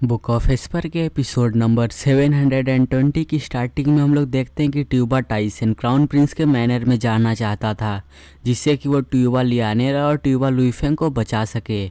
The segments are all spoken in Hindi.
बुक ऑफ एस्पर के एपिसोड नंबर 720 की स्टार्टिंग में हम लोग देखते हैं कि ट्यूबा टाइसन क्राउन प्रिंस के मैनर में जाना चाहता था, जिससे कि वो ट्यूबा लियानेरा और ट्यूबा लुईफेंग को बचा सके।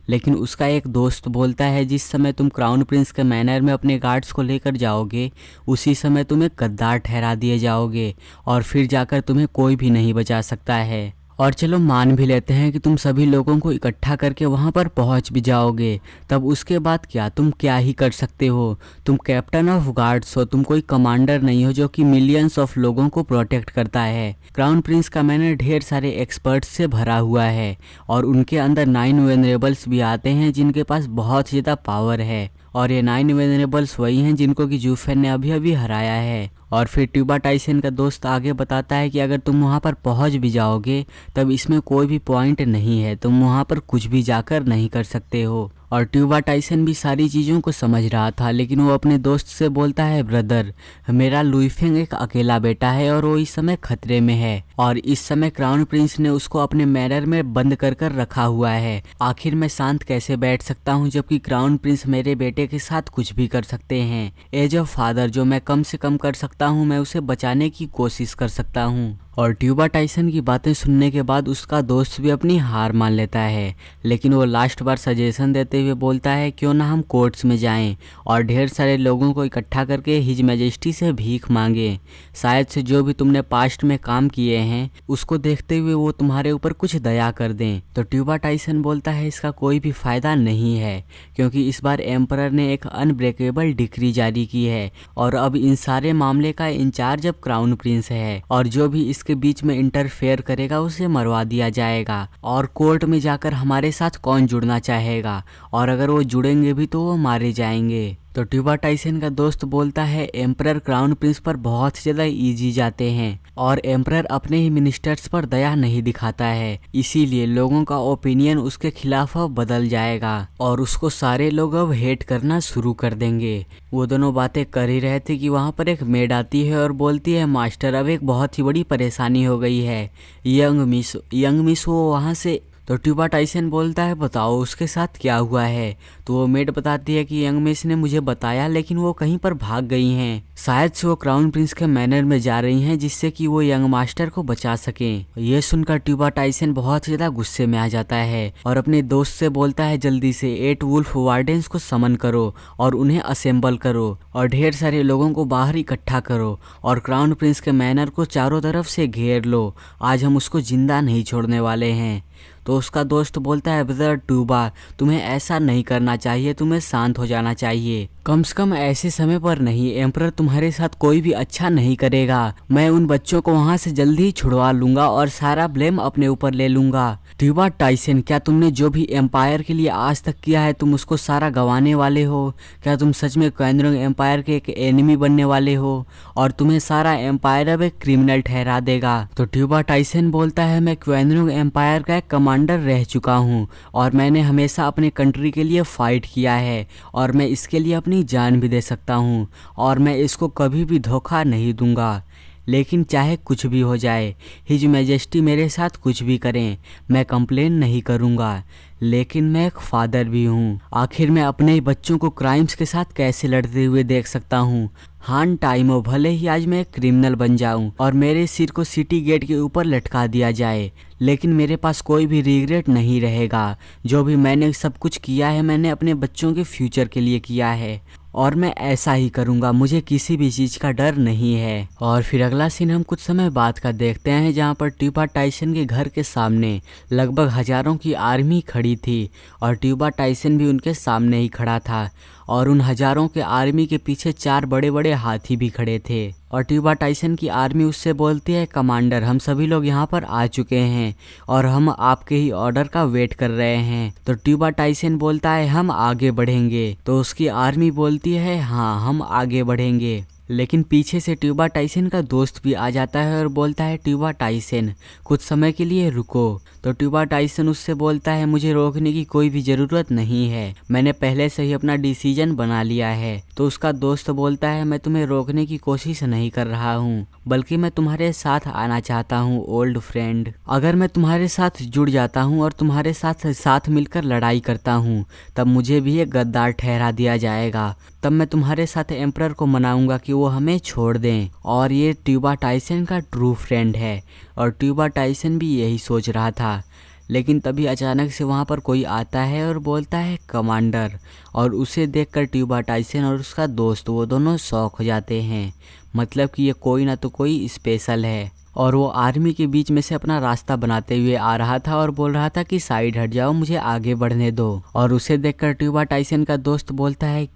लेकिन उसका एक दोस्त बोलता है जिस समय तुम क्राउन प्रिंस के मैनर में अपने गार्ड्स को लेकर जाओगे उसी समय तुम्हें गद्दार ठहरा दिए जाओगे और फिर जाकर तुम्हें कोई भी नहीं बचा सकता है। और चलो मान भी लेते हैं कि तुम सभी लोगों को इकट्ठा करके वहां पर पहुंच भी जाओगे, तब उसके बाद तुम क्या ही कर सकते हो। तुम कैप्टन ऑफ गार्ड्स हो, तुम कोई कमांडर नहीं हो जो कि मिलियंस ऑफ लोगों को प्रोटेक्ट करता है। क्राउन प्रिंस का मैनर ढेर सारे एक्सपर्ट्स से भरा हुआ है और उनके अंदर 9 वेनरेबल्स भी आते हैं जिनके पास बहुत ज़्यादा पावर है। और ये 9 वेनरेबल्स वही हैं जिनको कि जूफेन ने अभी अभी हराया है। और फिर ट्यूबा टाइसन का दोस्त आगे बताता है कि अगर तुम वहाँ पर पहुँच भी जाओगे तब इसमें कोई भी पॉइंट नहीं है, तुम वहाँ पर कुछ भी जाकर नहीं कर सकते हो। और ट्यूबा टाइसन भी सारी चीज़ों को समझ रहा था, लेकिन वो अपने दोस्त से बोलता है, ब्रदर मेरा लुईफेंग एक अकेला बेटा है और वो इस समय खतरे में है और इस समय क्राउन प्रिंस ने उसको अपने मैनर में बंद कर कर रखा हुआ है। आखिर मैं शांत कैसे बैठ सकता हूँ जबकि क्राउन प्रिंस मेरे बेटे के साथ कुछ भी कर सकते हैं। एज अ फादर जो मैं कम से कम कर सकता हूँ, मैं उसे बचाने की कोशिश कर सकता हूँ। और ट्यूबा टाइसन की बातें सुनने के बाद उसका दोस्त भी अपनी हार मान लेता है, लेकिन वो लास्ट बार सजेशन देते हुए बोलता है क्यों ना हम कोर्ट्स में जाएं और ढेर सारे लोगों को इकट्ठा करके हिज मैजेस्टी से भीख मांगे। शायद से जो भी तुमने पास्ट में काम किए हैं उसको देखते हुए वो तुम्हारे ऊपर कुछ दया कर दें। तो ट्यूबा टाइसन बोलता है इसका कोई भी फायदा नहीं है, क्योंकि इस बार एम्परर ने एक अनब्रेकेबल डिक्री जारी की है और अब इन सारे मामले का इंचार्ज अब क्राउन प्रिंस है और जो भी इसके बीच में इंटरफेयर करेगा उसे मरवा दिया जाएगा। और कोर्ट में जाकर हमारे साथ कौन जुड़ना चाहेगा, और अगर वो जुड़ेंगे भी तो वो मारे जाएंगे। तो ट्यूबा टाइसन का दोस्त बोलता है एम्परर क्राउन प्रिंस पर बहुत ज़्यादा इजी जाते हैं और एम्परर अपने ही मिनिस्टर्स पर दया नहीं दिखाता है, इसीलिए लोगों का ओपिनियन उसके खिलाफ अब बदल जाएगा और उसको सारे लोग अब हेट करना शुरू कर देंगे। वो दोनों बातें कर ही रहे थे कि वहाँ पर एक मेड आती है और बोलती है मास्टर अब एक बहुत ही बड़ी परेशानी हो गई है, यंग मिस वो वहाँ से। तो ट्यूबा टाइसन बोलता है बताओ उसके साथ क्या हुआ है। तो वो मेड बताती है कि यंग मिस ने मुझे बताया लेकिन वो कहीं पर भाग गई हैं, शायद से वो क्राउन प्रिंस के मैनर में जा रही हैं जिससे कि वो यंग मास्टर को बचा सकें। ये सुनकर ट्यूबा टाइसन बहुत ज़्यादा गुस्से में आ जाता है और अपने दोस्त से बोलता है जल्दी से 8 वुल्फ वार्डन्स को समन करो और उन्हें असेंबल करो और ढेर सारे लोगों को बाहर इकट्ठा करो और क्राउन प्रिंस के मैनर को चारों तरफ से घेर लो, आज हम उसको जिंदा नहीं छोड़ने वाले हैं। तो उसका दोस्त बोलता है ब्रदर ट्यूबा तुम्हें ऐसा नहीं करना चाहिए, तुम्हें शांत हो जाना चाहिए, कम से कम ऐसे समय पर नहीं, एम्परर तुम्हारे साथ कोई भी अच्छा नहीं करेगा। मैं उन बच्चों को वहां से जल्दी ही छुड़वा लूंगा और सारा ब्लेम अपने ऊपर ले लूंगा। ट्यूबा टाइसन क्या तुमने जो भी एम्पायर के लिए आज तक किया है तुम उसको सारा गंवाने वाले हो? क्या तुम सच में क्वेंद्रोंग एम्पायर के एक एनिमी बनने वाले हो और तुम्हें सारा एम्पायर अब एक क्रिमिनल ठहरा देगा? तो ट्यूबा टाइसन बोलता है मैं क्वेंद्रोंग एम्पायर का एक कमांडर रह चुका हूँ और मैंने हमेशा अपने कंट्री के लिए फाइट किया है और मैं इसके लिए अपनी जान भी दे सकता हूँ और मैं इसको कभी भी धोखा नहीं दूंगा। लेकिन चाहे कुछ भी हो जाए, हिज मैजेस्टी मेरे साथ कुछ भी करें, मैं कंप्लेन नहीं करूँगा, लेकिन मैं एक फादर भी हूँ। आखिर मैं अपने ही बच्चों को क्राइम्स के साथ कैसे लड़ते हुए देख सकता हूँ? हाँ टाइम हो, भले ही आज मैं एक क्रिमिनल बन जाऊँ और मेरे सिर को सिटी गेट के ऊपर लटका दिया जाए, लेकिन मेरे पास कोई भी रिग्रेट नहीं रहेगा। जो भी मैंने सब कुछ किया है मैंने अपने बच्चों के फ्यूचर के लिए किया है और मैं ऐसा ही करूँगा, मुझे किसी भी चीज़ का डर नहीं है। और फिर अगला सीन हम कुछ समय बाद का देखते हैं जहाँ पर ट्यूबा टाइसन के घर के सामने लगभग हज़ारों की आर्मी खड़ी थी और ट्यूबा टाइसन भी उनके सामने ही खड़ा था और उन हज़ारों के आर्मी के पीछे 4 बड़े बड़े हाथी भी खड़े थे। और ट्यूबा टाइसन की आर्मी उससे बोलती है कमांडर हम सभी लोग यहाँ पर आ चुके हैं और हम आपके ही ऑर्डर का वेट कर रहे हैं। तो ट्यूबा टाइसन बोलता है हम आगे बढ़ेंगे। तो उसकी आर्मी बोलती है हाँ हम आगे बढ़ेंगे, लेकिन पीछे से ट्यूबा टाइसन का दोस्त भी आ जाता है और बोलता है ट्यूबा टाइसन कुछ समय के लिए रुको। तो ट्यूबा टाइसन उससे बोलता है मुझे रोकने की कोई भी ज़रूरत नहीं है, मैंने पहले से ही अपना डिसीजन बना लिया है। तो उसका दोस्त बोलता है मैं तुम्हें रोकने की कोशिश नहीं कर रहा हूँ, बल्कि मैं तुम्हारे साथ आना चाहता हूँ ओल्ड फ्रेंड। अगर मैं तुम्हारे साथ जुड़ जाता हूँ और तुम्हारे साथ मिलकर लड़ाई करता हूँ तब मुझे भी एक गद्दार ठहरा दिया जाएगा। तब मैं तुम्हारे साथ एम्परर को मनाऊंगा कि वो हमें छोड़ दें। और ये ट्यूबा टाइसन का ट्रू फ्रेंड है और ट्यूबा टाइसन भी यही सोच रहा था। लेकिन तभी अचानक से वहाँ पर कोई आता है और बोलता है कमांडर। और उसे देखकर ट्यूबा टाइसन और उसका दोस्त वो दोनों शॉक हो जाते हैं, मतलब कि ये कोई ना तो कोई स्पेशल है। और वो आर्मी के बीच में से अपना रास्ता बनाते हुए आ रहा था और बोल रहा था कि साइड हट जाओ, मुझे आगे बढ़ने दो। और उसे देखकर ट्यूबा टाइसन का दोस्त बोलता है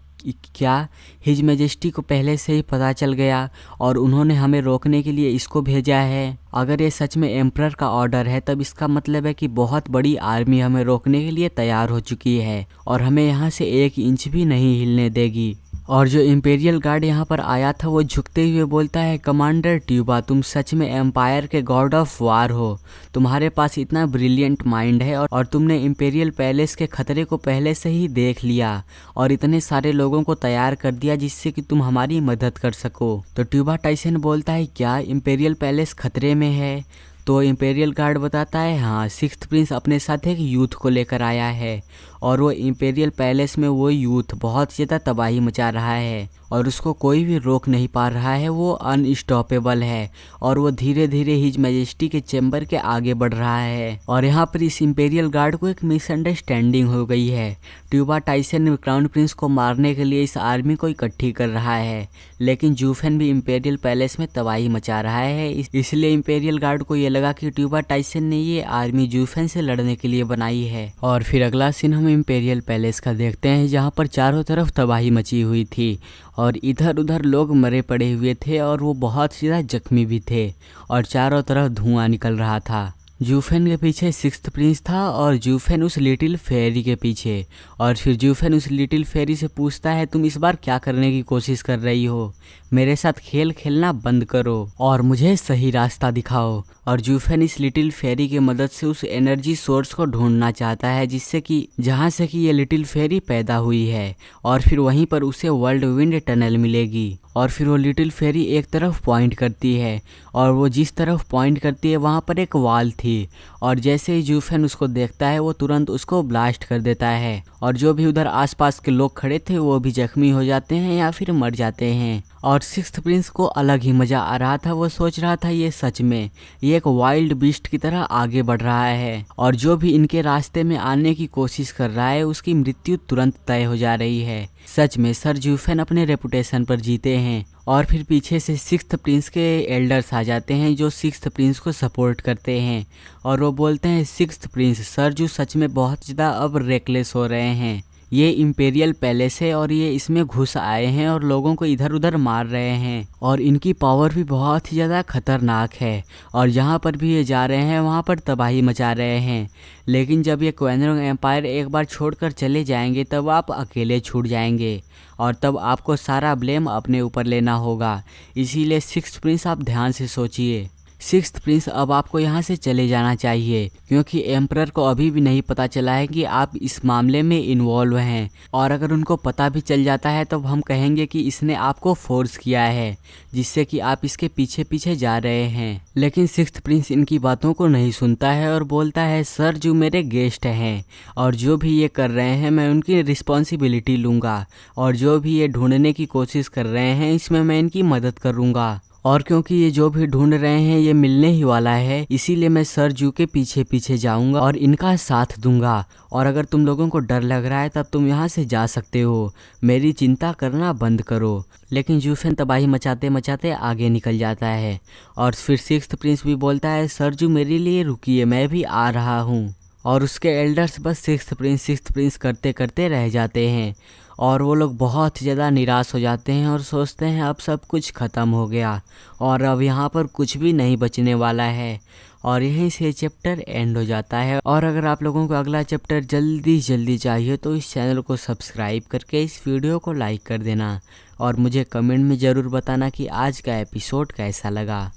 क्या हिज मैजेस्टी को पहले से ही पता चल गया और उन्होंने हमें रोकने के लिए इसको भेजा है? अगर ये सच में एम्परर का ऑर्डर है तब इसका मतलब है कि बहुत बड़ी आर्मी हमें रोकने के लिए तैयार हो चुकी है और हमें यहाँ से 1 इंच भी नहीं हिलने देगी। और जो इम्पेरियल गार्ड यहाँ पर आया था वो झुकते हुए बोलता है कमांडर ट्यूबा तुम सच में एम्पायर के गॉड ऑफ वार हो, तुम्हारे पास इतना ब्रिलियंट माइंड है और तुमने इम्पेरियल पैलेस के खतरे को पहले से ही देख लिया और इतने सारे लोगों को तैयार कर दिया जिससे कि तुम हमारी मदद कर सको। तो ट्यूबा टाइसन बोलता है क्या इम्पेरियल पैलेस खतरे में है? तो इम्पेरियल गार्ड बताता है हाँ, 6th प्रिंस अपने साथ एक यूथ को लेकर आया है और वो इम्पेरियल पैलेस में वो यूथ बहुत ज़्यादा तबाही मचा रहा है और उसको कोई भी रोक नहीं पा रहा है, वो अनस्टॉपेबल है और वो धीरे धीरे हिज मैजेस्टी के चैम्बर के आगे बढ़ रहा है। और यहाँ पर इस इम्पेरियल गार्ड को एक मिसअंडरस्टैंडिंग हो गई है। ट्यूबा टाइसन क्राउन प्रिंस को मारने के लिए इस आर्मी को इकट्ठी कर रहा है, लेकिन जूफेन भी इम्पेरियल पैलेस में तबाही मचा रहा है। इसलिए इम्पेरियल गार्ड को ये लगा कि ट्यूबा टाइसन ने ये आर्मी जूफेन से लड़ने के लिए बनाई है। और फिर अगला सीन हम इम्पेरियल पैलेस का देखते हैं जहाँ पर चारों तरफ तबाही मची हुई थी और इधर उधर लोग मरे पड़े हुए थे और वो बहुत ज़्यादा जख्मी भी थे और चारों तरफ धुआं निकल रहा था। जूफेन के पीछे 6th प्रिंस था और जूफेन उस लिटिल फेरी के पीछे। और फिर जूफेन उस लिटिल फेरी से पूछता है तुम इस बार क्या करने की कोशिश कर रही हो? मेरे साथ खेल खेलना बंद करो और मुझे सही रास्ता दिखाओ। और जूफेन इस लिटिल फेरी की मदद से उस एनर्जी सोर्स को ढूंढना चाहता है जिससे कि जहाँ से कि ये लिटिल फेरी पैदा हुई है और फिर वहीं पर उसे वर्ल्ड विंड टनल मिलेगी। और फिर वो लिटिल फेरी एक तरफ पॉइंट करती है और वो जिस तरफ पॉइंट करती है वहाँ पर एक वाल थी और जैसे ही जूफेन उसको देखता है वो तुरंत उसको ब्लास्ट कर देता है और जो भी उधर आसपास के लोग खड़े थे वो भी जख्मी हो जाते हैं या फिर मर जाते हैं। और 6th प्रिंस को अलग ही मज़ा आ रहा था, वो सोच रहा था ये सच में ये एक वाइल्ड बीस्ट की तरह आगे बढ़ रहा है और जो भी इनके रास्ते में आने की कोशिश कर रहा है उसकी मृत्यु तुरंत तय हो जा रही है। सच में सर जूफेन अपने रेपुटेशन पर जीते हैं। और फिर पीछे से 6th प्रिंस के एल्डर्स आ जाते हैं जो 6th प्रिंस को सपोर्ट करते हैं और वो बोलते हैं 6th प्रिंस सर जू सच में बहुत ज़्यादा अब रेकलेस हो रहे हैं, ये इम्पेरियल पैलेस है और ये इसमें घुस आए हैं और लोगों को इधर उधर मार रहे हैं और इनकी पावर भी बहुत ही ज़्यादा खतरनाक है और जहाँ पर भी ये जा रहे हैं वहाँ पर तबाही मचा रहे हैं। लेकिन जब ये क्वेनरोंग एम्पायर एक बार छोड़कर चले जाएंगे तब आप अकेले छूट जाएंगे और तब आपको सारा ब्लेम अपने ऊपर लेना होगा। इसीलिए 6th प्रिंस आप ध्यान से सोचिए। 6th प्रिंस अब आपको यहाँ से चले जाना चाहिए क्योंकि एम्परर को अभी भी नहीं पता चला है कि आप इस मामले में इन्वॉल्व हैं और अगर उनको पता भी चल जाता है तो हम कहेंगे कि इसने आपको फोर्स किया है जिससे कि आप इसके पीछे पीछे जा रहे हैं। लेकिन 6th प्रिंस इनकी बातों को नहीं सुनता है और बोलता है सर जो मेरे गेस्ट हैं और जो भी ये कर रहे हैं मैं उनकी रिस्पॉन्सिबिलिटी लूँगा और जो भी ये ढूंढने की कोशिश कर रहे हैं इसमें मैं इनकी मदद करूँगा और क्योंकि ये जो भी ढूंढ रहे हैं ये मिलने ही वाला है इसीलिए मैं सर जू के पीछे पीछे जाऊंगा और इनका साथ दूंगा। और अगर तुम लोगों को डर लग रहा है तब तुम यहाँ से जा सकते हो, मेरी चिंता करना बंद करो। लेकिन जूफेन तबाही मचाते मचाते आगे निकल जाता है और फिर 6th प्रिंस भी बोलता है सर जू मेरे लिए रुकिए, मैं भी आ रहा हूँ। और उसके एल्डर्स बस 6th प्रिंस करते करते रह जाते हैं और वो लोग बहुत ज़्यादा निराश हो जाते हैं और सोचते हैं अब सब कुछ ख़त्म हो गया और अब यहाँ पर कुछ भी नहीं बचने वाला है। और यहीं से चैप्टर एंड हो जाता है। और अगर आप लोगों को अगला चैप्टर जल्दी चाहिए तो इस चैनल को सब्सक्राइब करके इस वीडियो को लाइक कर देना। और मुझे कमेंट में ज़रूर बताना कि आज का एपिसोड कैसा लगा।